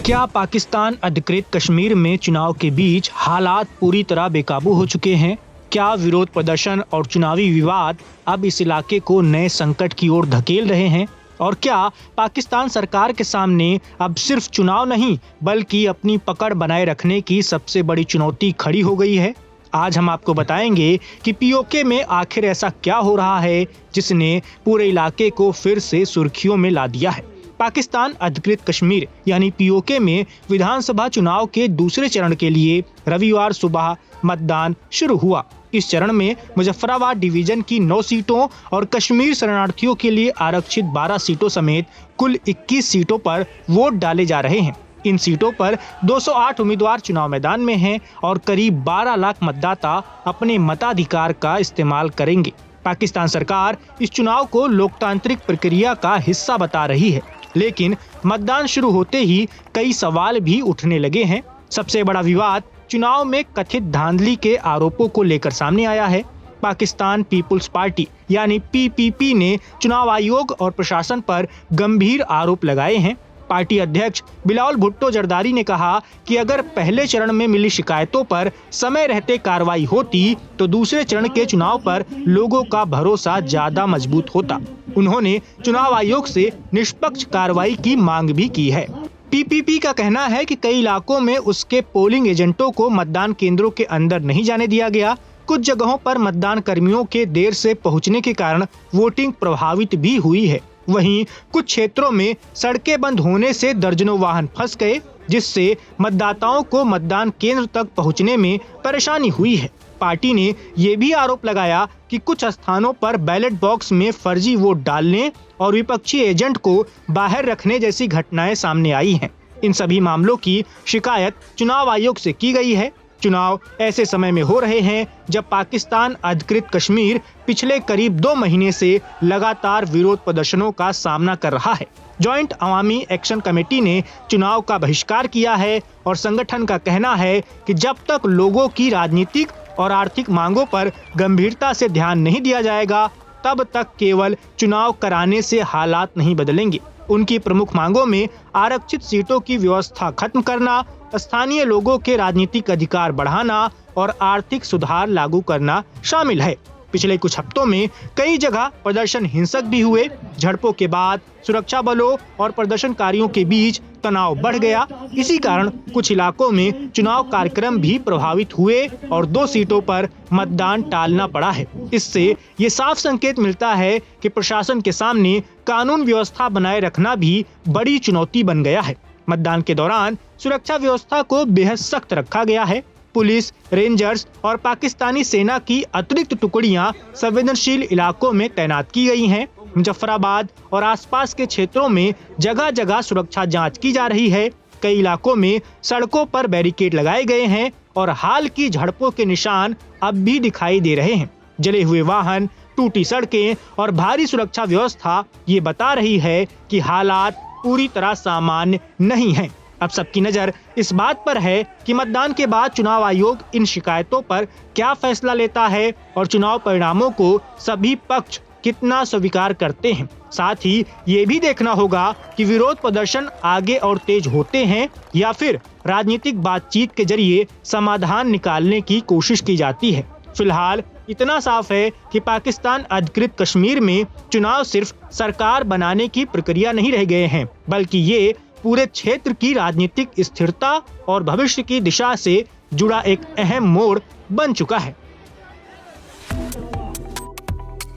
क्या पाकिस्तान अधिकृत कश्मीर में चुनाव के बीच हालात पूरी तरह बेकाबू हो चुके हैं? क्या विरोध प्रदर्शन और चुनावी विवाद अब इस इलाके को नए संकट की ओर धकेल रहे हैं? और क्या पाकिस्तान सरकार के सामने अब सिर्फ चुनाव नहीं बल्कि अपनी पकड़ बनाए रखने की सबसे बड़ी चुनौती खड़ी हो गई है? आज हम आपको बताएंगे कि पीओके में आखिर ऐसा क्या हो रहा है जिसने पूरे इलाके को फिर से सुर्खियों में ला दिया है। पाकिस्तान अधिकृत कश्मीर यानी पीओके में विधानसभा चुनाव के दूसरे चरण के लिए रविवार सुबह मतदान शुरू हुआ। इस चरण में मुजफ्फराबाद डिवीजन की 9 सीटों और कश्मीर शरणार्थियों के लिए आरक्षित 12 सीटों समेत कुल 21 सीटों पर वोट डाले जा रहे हैं। इन सीटों पर 208 उम्मीदवार चुनाव मैदान में हैं और करीब 12 लाख मतदाता अपने मताधिकार का इस्तेमाल करेंगे। पाकिस्तान सरकार इस चुनाव को लोकतांत्रिक प्रक्रिया का हिस्सा बता रही है, लेकिन मतदान शुरू होते ही कई सवाल भी उठने लगे हैं। सबसे बड़ा विवाद चुनाव में कथित धांधली के आरोपों को लेकर सामने आया है। पाकिस्तान पीपुल्स पार्टी यानी पीपीपी ने चुनाव आयोग और प्रशासन पर गंभीर आरोप लगाए हैं। पार्टी अध्यक्ष बिलावल भुट्टो जरदारी ने कहा कि अगर पहले चरण में मिली शिकायतों पर समय रहते कार्रवाई होती तो दूसरे चरण के चुनाव पर लोगों का भरोसा ज्यादा मजबूत होता। उन्होंने चुनाव आयोग से निष्पक्ष कार्रवाई की मांग भी की है। पीपीपी का कहना है कि कई इलाकों में उसके पोलिंग एजेंटों को मतदान केंद्रों के अंदर नहीं जाने दिया गया। कुछ जगहों पर मतदान कर्मियों के देर से पहुंचने के कारण वोटिंग प्रभावित भी हुई है। वहीं कुछ क्षेत्रों में सड़कें बंद होने से दर्जनों वाहन फंस गए, जिससे मतदाताओं को मतदान केंद्र तक पहुंचने में परेशानी हुई है। पार्टी ने ये भी आरोप लगाया कि कुछ स्थानों पर बैलेट बॉक्स में फर्जी वोट डालने और विपक्षी एजेंट को बाहर रखने जैसी घटनाएं सामने आई हैं। इन सभी मामलों की शिकायत चुनाव आयोग से की गई है। चुनाव ऐसे समय में हो रहे हैं जब पाकिस्तान अधिकृत कश्मीर पिछले करीब 2 महीने से लगातार विरोध प्रदर्शनों का सामना कर रहा है। जॉइंट अवामी एक्शन कमेटी ने चुनाव का बहिष्कार किया है और संगठन का कहना है कि जब तक लोगों की राजनीतिक और आर्थिक मांगों पर गंभीरता से ध्यान नहीं दिया जाएगा, तब तक केवल चुनाव कराने से हालात नहीं बदलेंगे। उनकी प्रमुख मांगों में आरक्षित सीटों की व्यवस्था खत्म करना, स्थानीय लोगों के राजनीतिक अधिकार बढ़ाना और आर्थिक सुधार लागू करना शामिल है। पिछले कुछ हफ्तों में कई जगह प्रदर्शन हिंसक भी हुए। झड़पों के बाद सुरक्षा बलों और प्रदर्शनकारियों के बीच तनाव बढ़ गया। इसी कारण कुछ इलाकों में चुनाव कार्यक्रम भी प्रभावित हुए और 2 सीटों पर मतदान टालना पड़ा है। इससे ये साफ संकेत मिलता है कि प्रशासन के सामने कानून व्यवस्था बनाए रखना भी बड़ी चुनौती बन गया है। मतदान के दौरान सुरक्षा व्यवस्था को बेहद सख्त रखा गया है। पुलिस, रेंजर्स और पाकिस्तानी सेना की अतिरिक्त टुकड़ियां संवेदनशील इलाकों में तैनात की गई हैं। मुजफ्फराबाद और आसपास के क्षेत्रों में जगह जगह सुरक्षा जांच की जा रही है। कई इलाकों में सड़कों पर बैरिकेड लगाए गए हैं और हाल की झड़पों के निशान अब भी दिखाई दे रहे हैं। जले हुए वाहन, टूटी सड़कें और भारी सुरक्षा व्यवस्था ये बता रही है कि हालात पूरी तरह सामान्य नहीं हैं। अब सबकी नजर इस बात पर है कि मतदान के बाद चुनाव आयोग इन शिकायतों पर क्या फैसला लेता है और चुनाव परिणामों को सभी पक्ष कितना स्वीकार करते हैं। साथ ही ये भी देखना होगा कि विरोध प्रदर्शन आगे और तेज होते हैं या फिर राजनीतिक बातचीत के जरिए समाधान निकालने की कोशिश की जाती है। फिलहाल इतना साफ है कि पाकिस्तान अधिकृत कश्मीर में चुनाव सिर्फ सरकार बनाने की प्रक्रिया नहीं रह गए हैं, बल्कि ये पूरे क्षेत्र की राजनीतिक स्थिरता और भविष्य की दिशा से जुड़ा एक अहम मोड़ बन चुका है।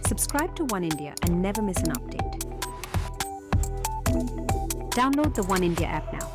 Subscribe to One India and never miss an update. Download the One India app now.